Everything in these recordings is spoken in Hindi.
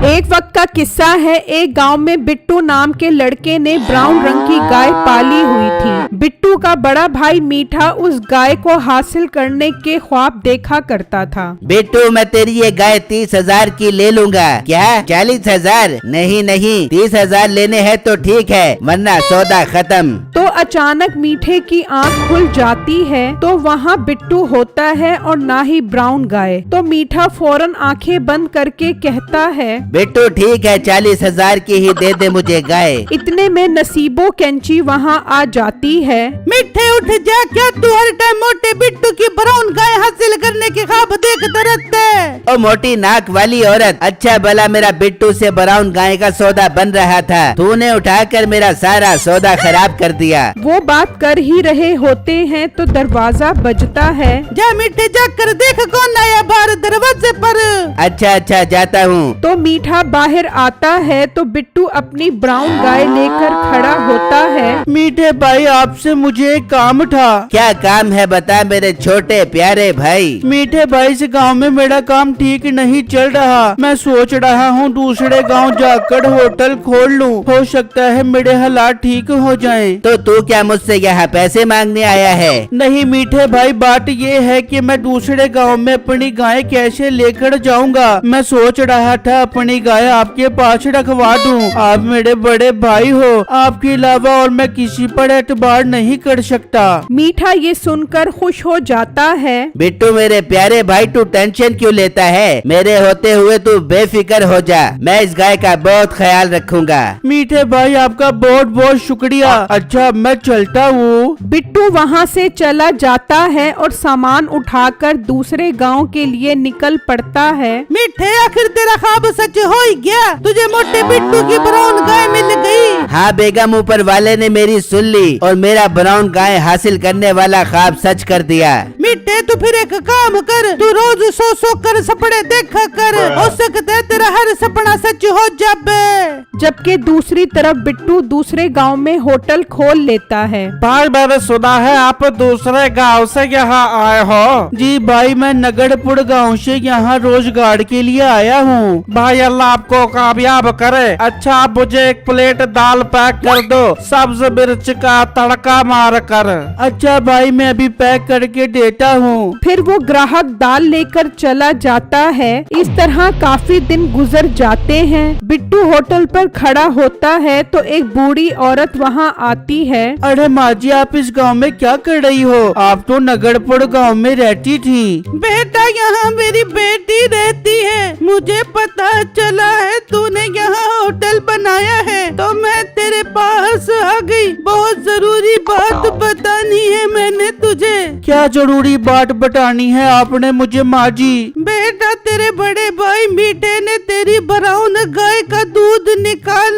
एक वक्त का किस्सा है। एक गांव में बिट्टू नाम के लड़के ने ब्राउन रंग की गाय पाली हुई थी। बिट्टू का बड़ा भाई मीठा उस गाय को हासिल करने के ख्वाब देखा करता था। बिट्टू, मैं तेरी ये गाय 30,000 की ले लूंगा। क्या 40,000? नहीं नहीं, 30,000 लेने हैं तो ठीक है, वरना सौदा खत्म। तो अचानक मीठे की आंख खुल जाती है तो वहाँ बिट्टू होता है और ना ही ब्राउन गाय। तो मीठा फौरन आंखें बंद करके कहता है, बिट्टू ठीक है, 40,000 की ही दे दे मुझे गाय। इतने में नसीबो कैंची वहाँ आ जाती है। मीठे उठ जा, क्या तू हर टाइम मोटे बिट्टू की ब्राउन गाय हासिल करने के ख्वाब देखता रहता है? ओ मोटी नाक वाली औरत, अच्छा भला मेरा बिट्टू से ब्राउन गाय का सौदा बन रहा था, तूने उठाकर मेरा सारा सौदा खराब कर दिया। वो बात कर ही रहे होते हैं तो दरवाजा बजता है। जा मीठे, जाकर देख कौन आया बाहर दरवाजे पर। अच्छा अच्छा, जाता हूँ। तो मीठा बाहर आता है तो बिट्टू अपनी ब्राउन गाय लेकर खड़ा होता है। मीठे भाई, आपसे मुझे एक काम था। क्या काम है बता मेरे छोटे प्यारे भाई। मीठे भाई, इस गांव में मेरा काम ठीक नहीं चल रहा। मैं सोच रहा हूँ दूसरे गांव जाकर होटल खोल लूँ, हो सकता है मेरे हालात ठीक हो जाएं। तो तू क्या मुझसे यहाँ पैसे मांगने आया है? नहीं मीठे भाई, बात ये है कि मैं दूसरे गांव में अपनी गाय कैसे लेकर जाऊंगा। मैं सोच रहा था अपनी गाय आपके पास रखवा दूं। आप मेरे बड़े भाई हो, आपके अलावा और मैं किसी पर एतबार नहीं कर सकता। मीठा ये सुनकर खुश हो जाता है। बिट्टू मेरे प्यारे भाई, तू टेंशन क्यों लेता है? मेरे होते हुए तू बेफिक्र हो जा, मैं इस गाय का बहुत ख्याल रखूंगा। मीठे भाई, आपका बहुत बहुत शुक्रिया। अच्छा, मैं चलता हूँ। बिट्टू वहाँ से चला जाता है और सामान उठाकर दूसरे गांव के लिए निकल पड़ता है। मीठे, आखिर तेरा ख्वाब सच हो ही गया, तुझे मोटे बिट्टू की ब्राउन गाय मिल गई। हाँ बेगम, ऊपर वाले ने मेरी सुन ली और मेरा ब्राउन गाय हासिल करने वाला ख्वाब सच कर दिया। मीठे, तू फिर एक काम कर, तू रोज सो कर सपने देखा कर, हो सकता है तेरा हर सपना सच हो जाए। जबकि दूसरी तरफ बिट्टू दूसरे गांव में होटल खोल लेता है। भाई, मैंने सुना है आप दूसरे गांव से यहाँ आए हो। जी भाई, मैं नगरपुर गांव से यहाँ रोजगार के लिए आया हूँ। भाई, अल्लाह आपको कामयाब करे। अच्छा, आप मुझे एक प्लेट दाल पैक कर दो, सब्ज मिर्च का तड़का मार कर। अच्छा भाई, मैं अभी पैक करके देता हूँ। फिर वो ग्राहक दाल लेकर चला जाता है। इस तरह काफी दिन गुजर जाते हैं। बिट्टू होटल पर खड़ा होता है तो एक बूढ़ी औरत वहाँ आती है। अरे माँ जी, आप इस गांव में क्या कर रही हो? आप तो नगरपुर गांव में रहती थी। बेटा, यहाँ मेरी बेटी रहती है। मुझे पता चला है तूने यहाँ होटल बनाया है तो मैं तेरे पास आ गई। बहुत जरूरी बात बतानी है मैंने तुझे। क्या जरूरी बात बतानी है आपने मुझे माँ जी? बेटा, तेरे बड़े भाई मीठे ने तेरी ब्राउन गाय का दूध निकाल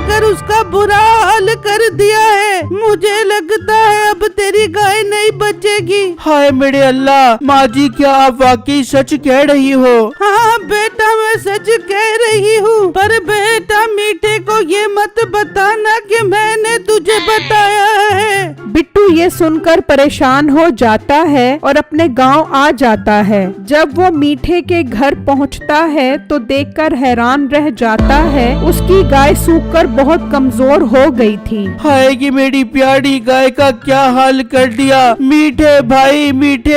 कर उसका बुरा हाल कर दिया है। मुझे लगता है अब तेरी गाय नहीं बचेगी। हाय मेरे अल्लाह, माँ जी क्या आप वाकई सच कह रही हो? हाँ बेटा, मैं सच कह रही हूँ, पर बेटा मीठे को ये मत बताना कि मैंने तुझे बताया है। बिट्टू ये सुनकर परेशान हो जाता है और अपने गांव आ जाता है। जब वो मीठे के घर पहुंचता है तो देखकर हैरान रह जाता है। उसकी गाय सूखकर बहुत कमजोर हो गई थी। हाय कि मेरी प्यारी गाय का क्या हाल कर दिया। मीठे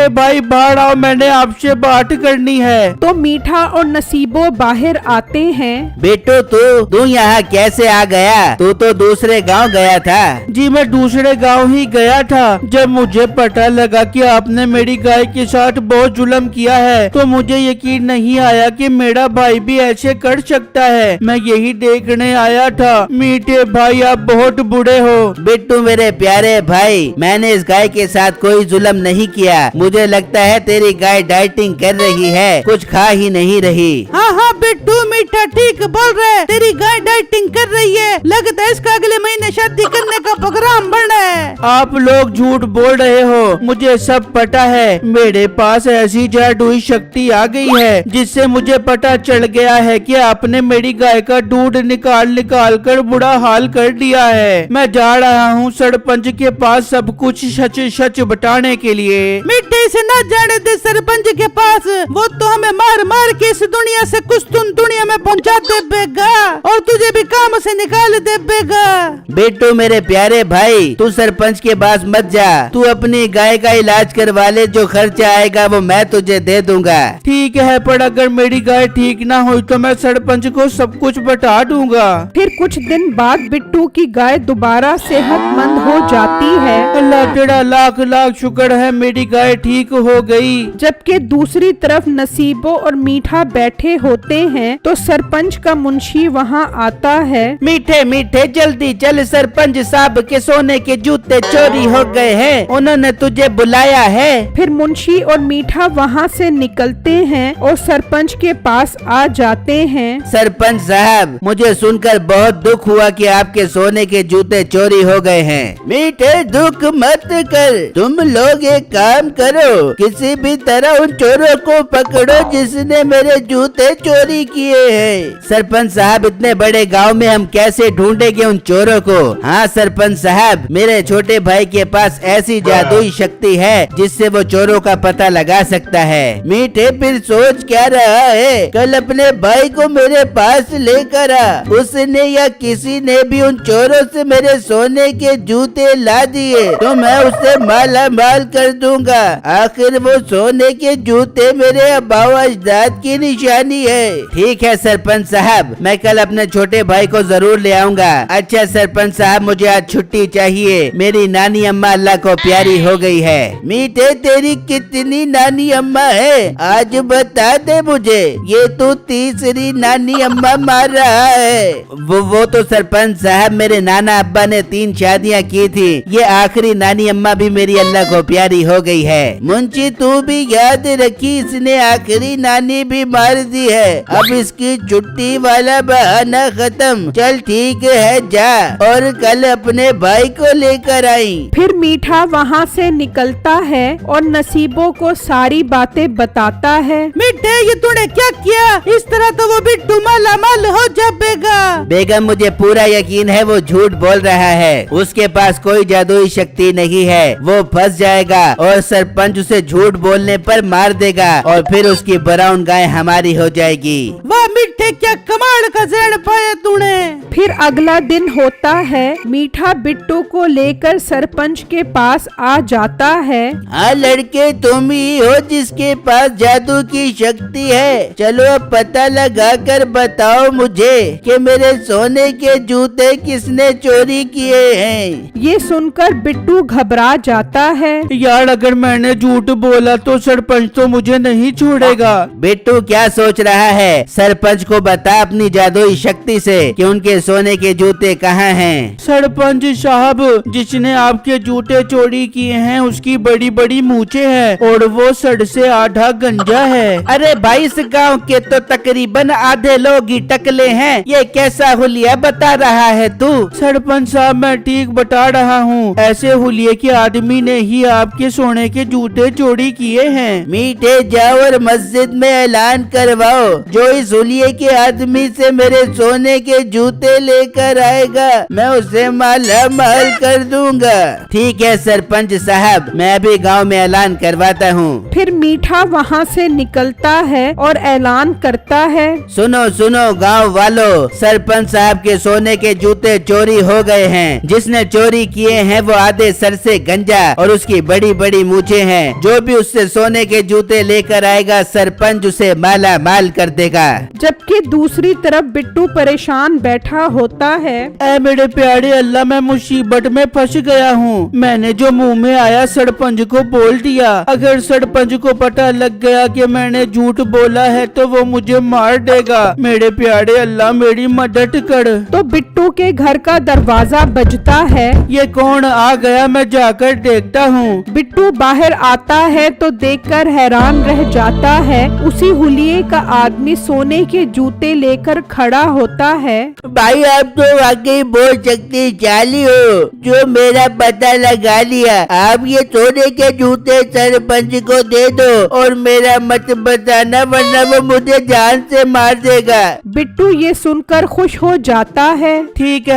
भाई बाहर आओ, मैंने आपसे बात करनी है। तो मीठा और नसीबो बाहर आते हैं। बिट्टू, तू यहाँ कैसे आ गया? तू तो दूसरे गांव गया था। जी, मैं दूसरे गांव ही गया था। जब मुझे पता लगा कि आपने मेरी गाय के साथ बहुत जुल्म किया है तो मुझे यकीन नहीं आया कि मेरा भाई भी ऐसे कर सकता है। मैं यही देखने आया था। मीठे भाई, आप बहुत बुरे हो। बिट्टू मेरे प्यारे भाई, मैंने इस गाय के साथ कोई जुल्म नहीं किया। मुझे लगता है तेरी गाय डाइटिंग कर रही है, कुछ खा ही नहीं रही। हाँ बिट्टू, मीठे मीठा ठीक बोल रहा है, तेरी गाय डाइटिंग कर रही है, लगता है इसका अगले महीने शादी करने का प्रोग्राम बन रहा है। आप लोग झूठ बोल रहे हो, मुझे सब पता है। मेरे पास ऐसी जादुई शक्ति आ गई है जिससे मुझे पता चल गया है कि आपने मेरी गाय का दूध निकाल निकाल कर बुरा हाल कर दिया है। मैं जा रहा हूँ सरपंच के पास सब कुछ सच सच बताने के लिए। मिट्टी से न जाने दे सरपंच के पास, वो तो हमें मार मार के इस दुनिया से कुछ तुम दुनिया में पहुँचा देगा और तुझे भी काम से निकाल देगा। बिट्टू मेरे प्यारे भाई, तू सरपंच के पास मत जा, तू अपनी गाय का इलाज करवा ले, जो खर्चा आएगा वो मैं तुझे दे दूंगा। ठीक है, पर अगर मेरी गाय ठीक ना हुई तो मैं सरपंच को सब कुछ बता दूंगा। फिर कुछ दिन बाद बिट्टू की गाय दोबारा सेहतमंद हो जाती है। अल्लाह तेरा लाख लाख शुक्र है, मेरी गाय ठीक हो गई। जबकि दूसरी तरफ नसीबो और मीठा बैठे होते हैं तो सरपंच का मुंशी वहाँ आता है। मीठे मीठे जल्दी चल, सरपंच साहब के सोने के जूते चोरी हो गए हैं, उन्होंने तुझे बुलाया है। फिर मुंशी और मीठा वहाँ से निकलते हैं और सरपंच के पास आ जाते हैं। सरपंच साहब, मुझे सुनकर बहुत दुख हुआ कि आपके सोने के जूते चोरी हो गए हैं। मीठे दुख मत कर, तुम लोग एक काम करो, किसी भी तरह उन चोरों को पकड़ो जिसने मेरे जूते चोरी किए हैं। सरपंच साहब, इतने बड़े गांव में हम कैसे ढूंढेंगे उन चोरों को? हाँ सरपंच साहब, मेरे छोटे भाई के पास ऐसी जादुई शक्ति है जिससे वो चोरों का पता लगा सकता है। मीठे फिर सोच क्या रहा है? कल अपने भाई को मेरे पास लेकर आ, उसने या किसी ने भी उन चोरों से मेरे सोने के जूते ला दिए तो मैं उसे माला माल कर दूंगा। आखिर वो सोने के जूते मेरे अब्बा अजदाद की निशानी है। ठीक है सरपंच साहब, मैं कल अपने छोटे भाई को जरूर ले आऊंगा। अच्छा सरपंच साहब, मुझे आज छुट्टी चाहिए, मेरी नानी अम्मा अल्लाह को प्यारी हो गई है। मीठे तेरी कितनी नानी अम्मा है आज बता दे मुझे, ये तो तीसरी नानी अम्मा मार रहा है। वो तो सरपंच साहब, मेरे नाना अब्बा ने 3 शादियाँ की थी, ये आखिरी नानी अम्मा भी मेरी अल्लाह को प्यारी हो गई है। मुंशी तू भी याद रखी, इसने आखिरी नानी भी मार दी है। अब इसकी छुट्टी वाला बहाना खत्म। चल ठीक है, जा और कल अपने भाई को लेकर आई। फिर मीठा वहाँ से निकलता है और नसीबों को सारी बातें बताता है। मीठे, ये तूने क्या किया? इस तरह तो वो भी मालामाल हो जाएगा। बेगम, मुझे पूरा यकीन है वो झूठ बोल रहा है, उसके पास कोई जादुई शक्ति नहीं है। वो फंस जाएगा और सरपंच उसे झूठ बोलने पर मार देगा और फिर उसकी ब्राउन गाय हमारी हो जाएगी। वाह मीठे, क्या कमाल का ज़हन पाया तूने। फिर अगला दिन होता है, मीठा बिट्टू को लेकर सरपंच के पास आ जाता है। हाँ लड़के, तुम ही हो जिसके पास जादू की शक्ति है। चलो अब पता लगा कर बताओ मुझे कि मेरे सोने के जूते किसने चोरी किए हैं। ये सुनकर बिट्टू घबरा जाता है। यार, अगर मैंने झूठ बोला तो सरपंच तो मुझे नहीं छोड़ेगा। बिट्टू क्या सोच रहा है? सरपंच को बता अपनी जादुई शक्ति से कि उनके सोने के जूते कहाँ हैं। सरपंच साहब, जिसने आपके जूते चोरी किए हैं उसकी बड़ी बड़ी मूछें हैं और वो सर से आधा गंजा है। अरे भाई, इस गांव के तो तकरीबन आधे लोग ही टकले हैं, ये कैसा हुलिया बता रहा है तू? सरपंच साहब, मैं ठीक बता रहा हूँ, ऐसे हुलिये के आदमी ने ही आपके सोने के जूते चोरी किए हैं। मीठे, जाओ और मस्जिद में ऐलान करवाओ, जो इस हुलिये के आदमी से मेरे सोने के जूते लेकर आएगा मैं उसे माला माल कर दूंगा। ठीक है सरपंच साहब, मैं अभी गांव में ऐलान करवाता हूँ। फिर मीठा वहाँ से निकलता है और ऐलान करता है। सुनो सुनो गांव वालों, सरपंच साहब के सोने के जूते चोरी हो गए हैं। जिसने चोरी किए हैं वो आधे सर से गंजा और उसकी बड़ी बड़ी मूछें हैं। जो भी उससे सोने के जूते लेकर आएगा सरपंच उसे माला माल कर देगा। जबकि दूसरी तरफ बिट्टू परेशान बैठा होता है। ऐ मेरे प्यारे अल्लाह, मैं मुसीबत में फंस गया हूँ। मैंने जो मुंह में आया सरपंच को बोल दिया। अगर सरपंच को पता लग गया कि मैंने झूठ बोला है तो वो मुझे मार देगा। मेरे प्यारे अल्लाह, मेरी मदद कर। तो बिट्टू के घर का दरवाजा बजता है। ये कौन आ गया? मैं जाकर देखता हूँ। बिट्टू बाहर आता है तो देखकर हैरान रह जाता है। उसी हुलिये का आदमी सोने के के जूते लेकर खड़ा होता है। भाई आप तो वाकई बहुत शक्तिशाली हो, जो मेरा पता लगा लिया। आप ये सोने के जूते सरपंच को दे दो और मेरा मत बताना, वरना वो मुझे जान से मार देगा। बिट्टू ये सुनकर खुश हो जाता है। ठीक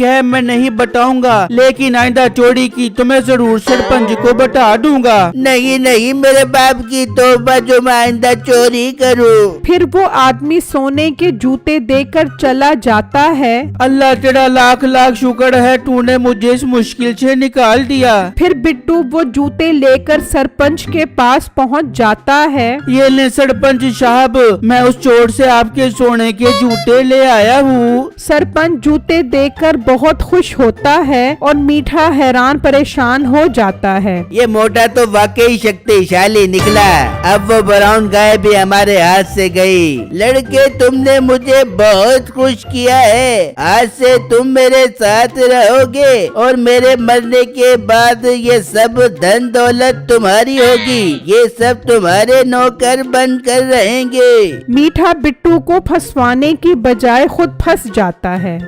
है, मैं नहीं बताऊंगा, लेकिन आइंदा चोरी की तो मैं जरूर सरपंच को बता दूंगा। नहीं मेरे बाप की तौबा, जो मैं आइंदा चोरी करूं। फिर वो आदमी सोने के जूते देकर चला जाता है। अल्लाह तेरा लाख लाख शुक्र है, तूने मुझे इस मुश्किल से निकाल दिया। फिर बिट्टू वो जूते लेकर सरपंच के पास पहुंच जाता है। ये ले सरपंच साहब, मैं उस चोर से आपके सोने के जूते ले आया हूँ। सरपंच जूते देखकर बहुत खुश होता है और मीठा हैरान परेशान हो जाता है। ये मोटा तो वाकई शक्तिशाली निकला। अब वो ब्राउन गाय भी हमारे हाथ से गई। लड़के तुमने मुझे बहुत खुश किया है। आज से तुम मेरे साथ रहोगे और मेरे मरने के बाद ये सब धन दौलत तुम्हारी होगी। ये सब तुम्हारे नौकर बनकर रहेंगे। मीठा बिट्टू को फंसवाने की बजाय खुद फंस जाता है।